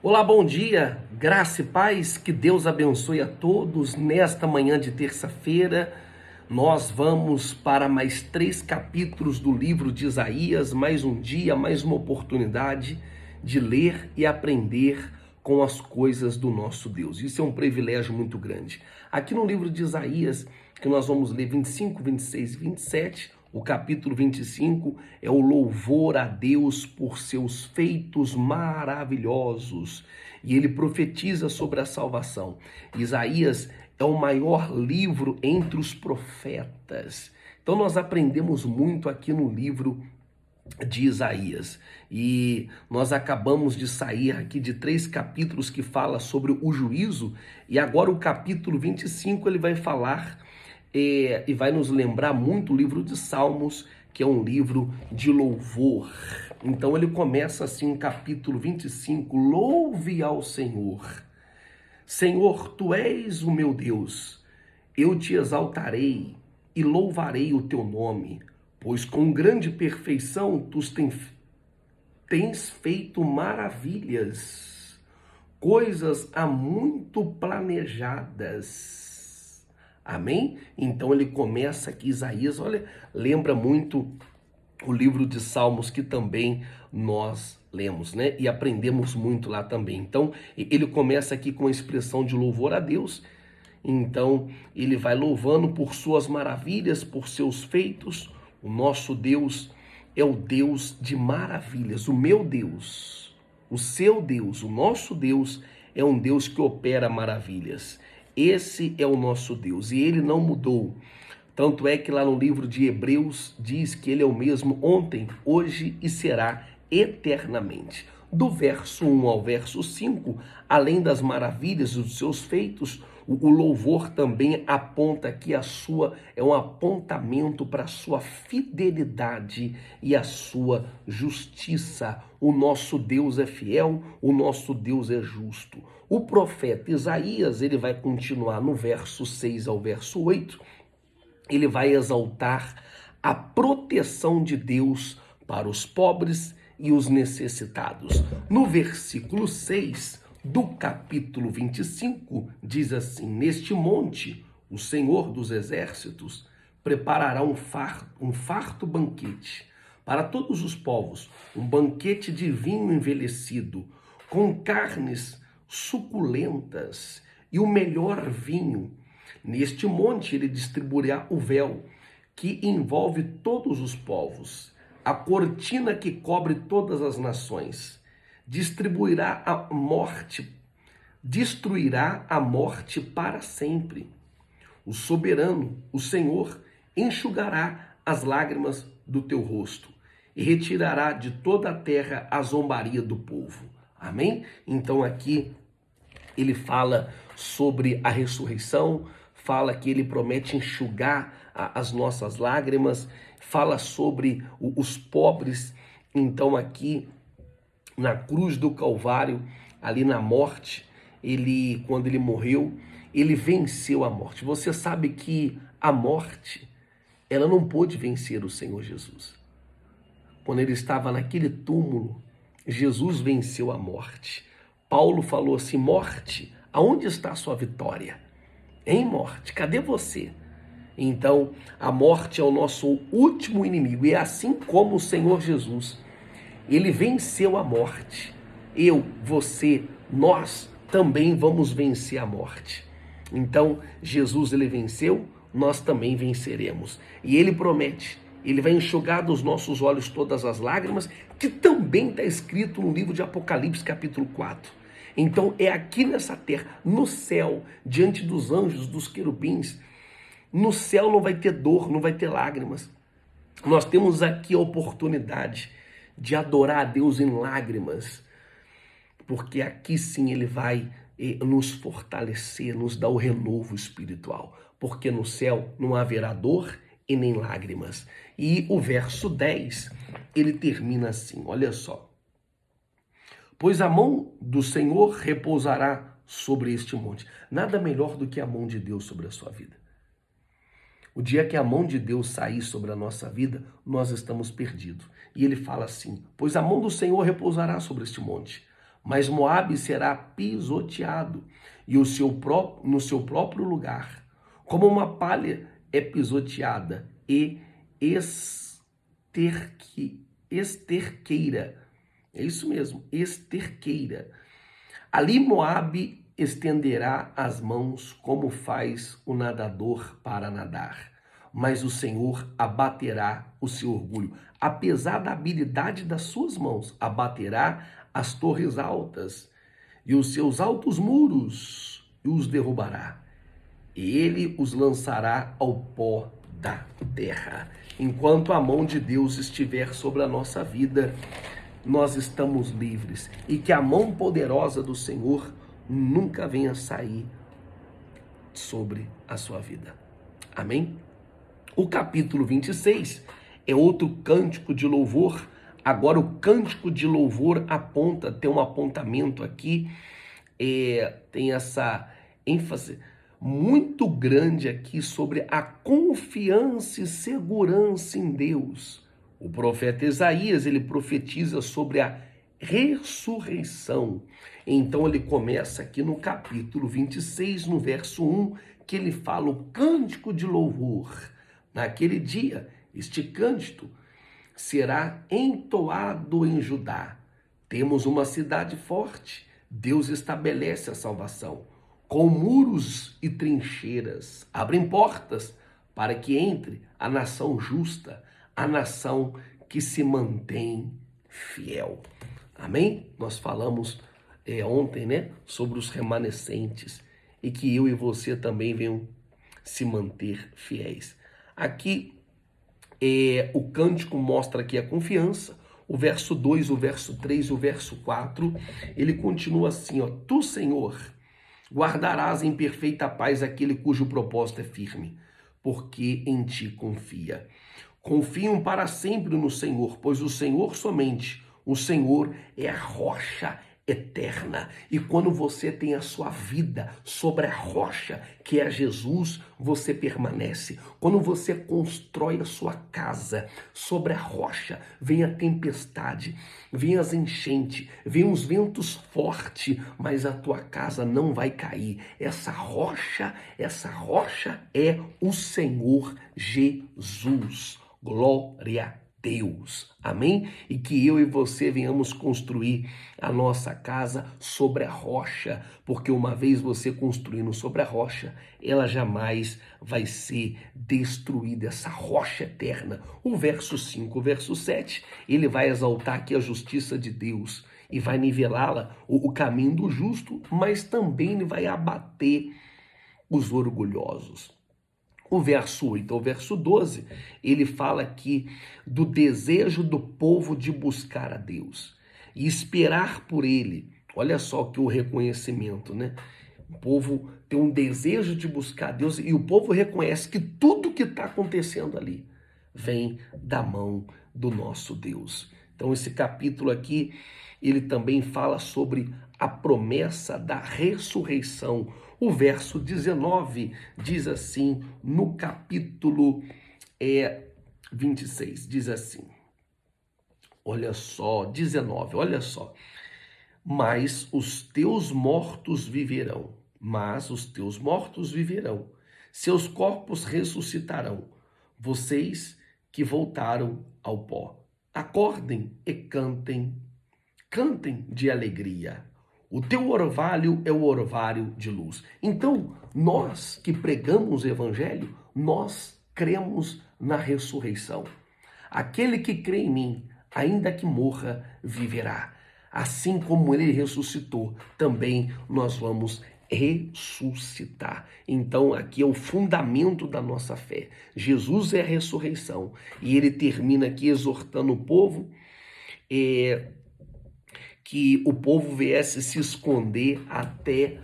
Olá, bom dia, graça e paz, que Deus abençoe a todos. Nesta manhã de terça-feira, nós vamos para mais 3 capítulos do livro de Isaías, mais um dia, mais uma oportunidade de ler e aprender com as coisas do nosso Deus. Isso é um privilégio muito grande. Aqui no livro de Isaías, que nós vamos ler 25, 26 e 27, o capítulo 25 é o louvor a Deus por seus feitos maravilhosos. E ele profetiza sobre a salvação. Isaías é o maior livro entre os profetas. Então nós aprendemos muito aqui no livro de Isaías. E nós acabamos de sair aqui de 3 capítulos que fala sobre o juízo. E agora o capítulo 25 ele vai falar e vai nos lembrar muito o livro de Salmos, que é um livro de louvor. Então ele começa assim, no capítulo 25, louve ao Senhor. Senhor, tu és o meu Deus, eu te exaltarei e louvarei o teu nome, pois com grande perfeição tu tens feito maravilhas, coisas há muito planejadas. Amém? Então ele começa aqui, Isaías, olha, lembra muito o livro de Salmos que também nós lemos, né? E aprendemos muito lá também. Então ele começa aqui com a expressão de louvor a Deus. Então ele vai louvando por suas maravilhas, por seus feitos. O nosso Deus é o Deus de maravilhas. O meu Deus, o seu Deus, o nosso Deus é um Deus que opera maravilhas. Esse é o nosso Deus e ele não mudou. Tanto é que lá no livro de Hebreus diz que ele é o mesmo ontem, hoje e será eternamente. Do verso 1 ao verso 5, além das maravilhas dos seus feitos, o louvor também aponta aqui é um apontamento para a sua fidelidade e a sua justiça. O nosso Deus é fiel, o nosso Deus é justo. O profeta Isaías, ele vai continuar no verso 6 ao verso 8, ele vai exaltar a proteção de Deus para os pobres e os necessitados. No versículo 6 do capítulo 25, diz assim: neste monte, o Senhor dos exércitos preparará um farto banquete para todos os povos, um banquete de vinho envelhecido, com carnes suculentas e o melhor vinho. Neste monte ele distribuirá o véu que envolve todos os povos, a cortina que cobre todas as nações. Destruirá a morte para sempre. O soberano, o Senhor, enxugará as lágrimas do teu rosto e retirará de toda a terra a zombaria do povo. Amém? Então aqui ele fala sobre a ressurreição, fala que ele promete enxugar as nossas lágrimas, fala sobre os pobres. Então aqui na cruz do Calvário, ali na morte, quando ele morreu, ele venceu a morte. Você sabe que a morte, ela não pôde vencer o Senhor Jesus. Quando ele estava naquele túmulo, Jesus venceu a morte. Paulo falou assim: morte, aonde está a sua vitória? Em morte, cadê você? Então, a morte é o nosso último inimigo. E é assim como o Senhor Jesus, ele venceu a morte. Eu, você, nós também vamos vencer a morte. Então, Jesus, ele venceu, nós também venceremos. E ele promete, ele vai enxugar dos nossos olhos todas as lágrimas, que também está escrito no livro de Apocalipse, capítulo 4. Então, é aqui nessa terra, no céu, diante dos anjos, dos querubins, no céu não vai ter dor, não vai ter lágrimas. Nós temos aqui a oportunidade de adorar a Deus em lágrimas, porque aqui sim ele vai nos fortalecer, nos dar o renovo espiritual, porque no céu não haverá dor e nem lágrimas. E o verso 10, ele termina assim, olha só: pois a mão do Senhor repousará sobre este monte. Nada melhor do que a mão de Deus sobre a sua vida. O dia que a mão de Deus sair sobre a nossa vida, nós estamos perdidos. E ele fala assim: pois a mão do Senhor repousará sobre este monte, mas Moabe será pisoteado e no seu próprio lugar, como uma palha é pisoteada e esterqueira. É isso mesmo, esterqueira. Ali Moabe estenderá as mãos como faz o nadador para nadar, mas o Senhor abaterá o seu orgulho. Apesar da habilidade das suas mãos, abaterá as torres altas e os seus altos muros e os derrubará. E ele os lançará ao pó da terra. Enquanto a mão de Deus estiver sobre a nossa vida, nós estamos livres, e que a mão poderosa do Senhor nunca venha sair sobre a sua vida. Amém? O capítulo 26 é outro cântico de louvor. Agora o cântico de louvor tem um apontamento aqui, tem essa ênfase muito grande aqui sobre a confiança e segurança em Deus. O profeta Isaías, ele profetiza sobre a ressurreição. Então ele começa aqui no capítulo 26, no verso 1, que ele fala o cântico de louvor. Naquele dia, este cântico será entoado em Judá. Temos uma cidade forte, Deus estabelece a salvação, com muros e trincheiras, abrem portas para que entre a nação justa, a nação que se mantém fiel. Amém? Nós falamos ontem, né, sobre os remanescentes, e que eu e você também venham se manter fiéis. Aqui o cântico mostra aqui a confiança. O verso 2, o verso 3 e o verso 4, ele continua assim, ó: Tu, Senhor, guardarás em perfeita paz aquele cujo propósito é firme, porque em ti confia. Confiam para sempre no Senhor, pois o Senhor somente, o Senhor é a rocha eterna. E quando você tem a sua vida sobre a rocha, que é Jesus, você permanece. Quando você constrói a sua casa sobre a rocha, vem a tempestade, vem as enchentes, vem os ventos fortes, mas a tua casa não vai cair. Essa rocha é o Senhor Jesus. Glória a Deus, amém? E que eu e você venhamos construir a nossa casa sobre a rocha, porque uma vez você construindo sobre a rocha, ela jamais vai ser destruída, essa rocha eterna. O verso 5, o verso 7, ele vai exaltar aqui a justiça de Deus e vai nivelá-la, o caminho do justo, mas também ele vai abater os orgulhosos. O verso 8 ao verso 12, ele fala aqui do desejo do povo de buscar a Deus e esperar por ele. Olha só que o reconhecimento, né? O povo tem um desejo de buscar a Deus e o povo reconhece que tudo que está acontecendo ali vem da mão do nosso Deus. Então esse capítulo aqui, ele também fala sobre a promessa da ressurreição. O verso 19 diz assim, no capítulo 26, diz assim, olha só, 19, olha só. Mas os teus mortos viverão, seus corpos ressuscitarão, vocês que voltaram ao pó. Acordem e cantem de alegria. O teu orvalho é o orvalho de luz. Então, nós que pregamos o evangelho, nós cremos na ressurreição. Aquele que crê em mim, ainda que morra, viverá. Assim como ele ressuscitou, também nós vamos ressuscitar. Então, aqui é o fundamento da nossa fé. Jesus é a ressurreição. E ele termina aqui exortando o povo que o povo viesse se esconder até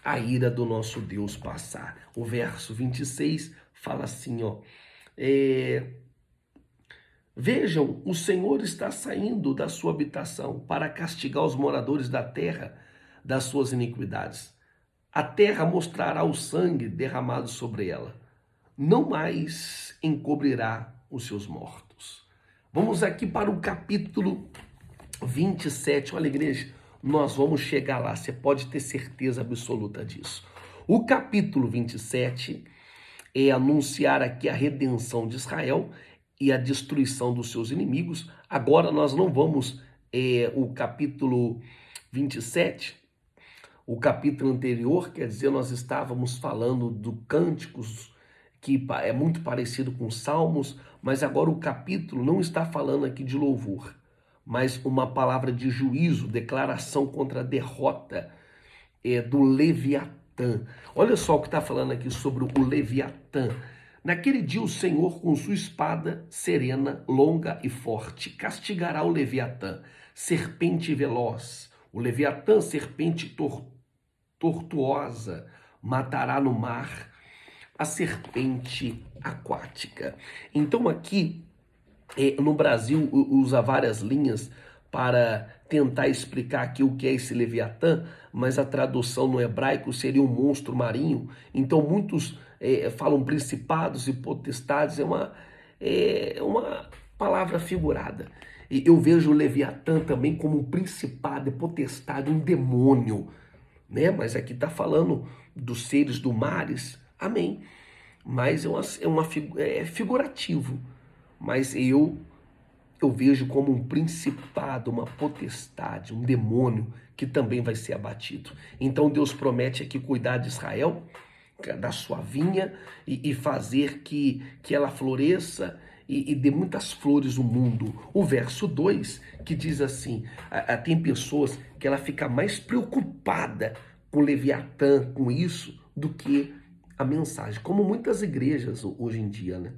a ira do nosso Deus passar. O verso 26 fala assim, ó: Vejam, o Senhor está saindo da sua habitação para castigar os moradores da terra das suas iniquidades. A terra mostrará o sangue derramado sobre ela. Não mais encobrirá os seus mortos. Vamos aqui para o capítulo 27. Olha, igreja, nós vamos chegar lá, você pode ter certeza absoluta disso. O capítulo 27 é anunciar aqui a redenção de Israel e a destruição dos seus inimigos. Agora nós não vamos, o capítulo 27, o capítulo anterior, quer dizer, nós estávamos falando do Cânticos, que é muito parecido com Salmos, mas agora o capítulo não está falando aqui de louvor, mas uma palavra de juízo, declaração contra a derrota do Leviatã. Olha só o que está falando aqui sobre o Leviatã. Naquele dia o Senhor, com sua espada serena, longa e forte, castigará o Leviatã, serpente veloz. O Leviatã, serpente tortuosa, matará no mar a serpente aquática. Então aqui, no Brasil, usa várias linhas para tentar explicar aqui o que é esse Leviatã, mas a tradução no hebraico seria um monstro marinho. Então muitos falam principados e potestades, é uma palavra figurada. E eu vejo o Leviatã também como um principado e potestade, um demônio, né? Mas aqui está falando dos seres do mares, amém. Mas é figurativo, mas eu vejo como um principado, uma potestade, um demônio que também vai ser abatido. Então Deus promete aqui cuidar de Israel, da sua vinha, e fazer que ela floresça e dê muitas flores no mundo. O verso 2, que diz assim, tem pessoas que ela fica mais preocupada com Leviatã, com isso, do que a mensagem. Como muitas igrejas hoje em dia, né?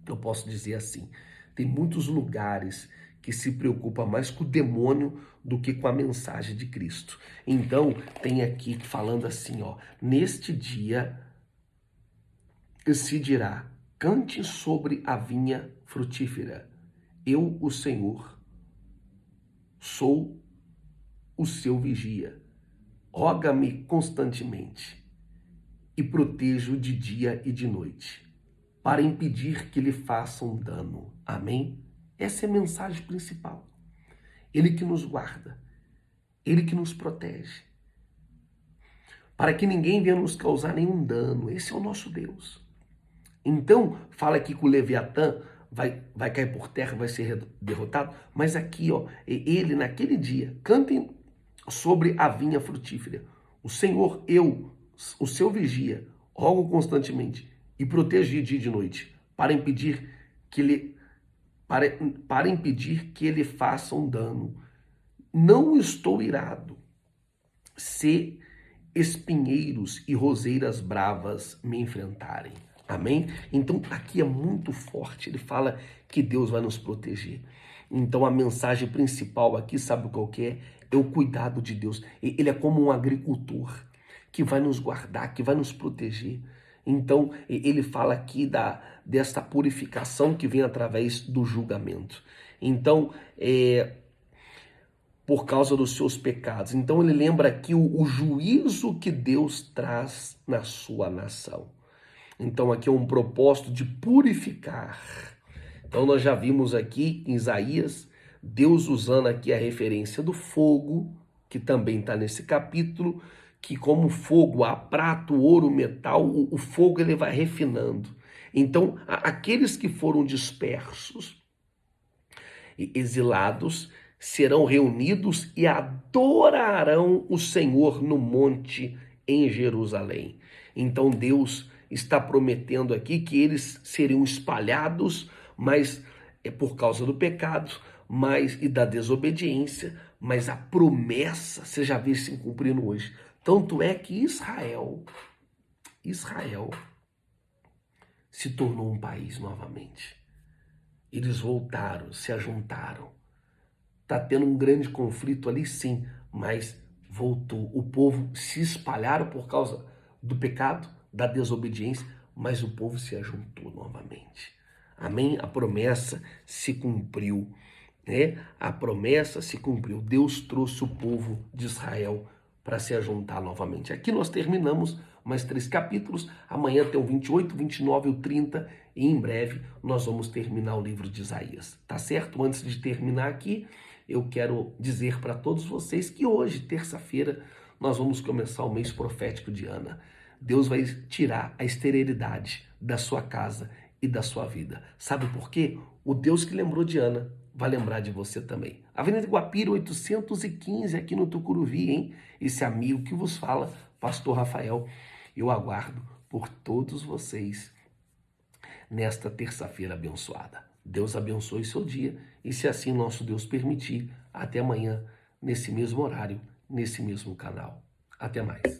Eu posso dizer assim, tem muitos lugares que se preocupam mais com o demônio do que com a mensagem de Cristo. Então, tem aqui falando assim, ó, neste dia se dirá, cante sobre a vinha frutífera. Eu, o Senhor, sou o seu vigia. Roga-me constantemente e protejo de dia e de noite, para impedir que lhe façam dano. Amém? Essa é a mensagem principal. Ele que nos guarda, Ele que nos protege, para que ninguém venha nos causar nenhum dano. Esse é o nosso Deus. Então, fala aqui que o Leviatã vai cair por terra, vai ser derrotado, mas aqui, ó, ele naquele dia, cantem sobre a vinha frutífera. O Senhor, eu, o seu vigia, rogo constantemente e protejo de dia e de noite, para impedir que lhe façam dano. Não estou irado, se espinheiros e roseiras bravas me enfrentarem. Amém? Então aqui é muito forte, ele fala que Deus vai nos proteger. Então a mensagem principal aqui, sabe qual que é? É o cuidado de Deus. Ele é como um agricultor que vai nos guardar, que vai nos proteger. Então ele fala aqui desta purificação que vem através do julgamento. Então, por causa dos seus pecados. Então ele lembra aqui o juízo que Deus traz na sua nação. Então aqui é um propósito de purificar. Então nós já vimos aqui em Isaías, Deus usando aqui a referência do fogo, que também está nesse capítulo, que como fogo, há prata, ouro, metal, o fogo ele vai refinando. Então aqueles que foram dispersos e exilados serão reunidos e adorarão o Senhor no monte em Jerusalém. Então Deus está prometendo aqui que eles seriam espalhados, mas é por causa do pecado, e da desobediência, mas a promessa você já vê se cumprindo hoje. Tanto é que Israel se tornou um país novamente. Eles voltaram, se ajuntaram. Está tendo um grande conflito ali, sim, mas voltou. O povo se espalharam por causa do pecado, da desobediência, mas o povo se ajuntou novamente. Amém? A promessa se cumpriu, né? A promessa se cumpriu. Deus trouxe o povo de Israel para se ajuntar novamente. Aqui nós terminamos mais 3 capítulos. Amanhã tem o 28, 29 e o 30. E em breve nós vamos terminar o livro de Isaías. Tá certo? Antes de terminar aqui, eu quero dizer para todos vocês que hoje, terça-feira, nós vamos começar o mês profético de Ana. Deus vai tirar a esterilidade da sua casa e da sua vida. Sabe por quê? O Deus que lembrou de Ana vai lembrar de você também. Avenida Guapira 815, aqui no Tucuruvi, hein? Esse amigo que vos fala, Pastor Rafael. Eu aguardo por todos vocês nesta terça-feira abençoada. Deus abençoe seu dia e, se assim nosso Deus permitir, até amanhã, nesse mesmo horário, nesse mesmo canal. Até mais.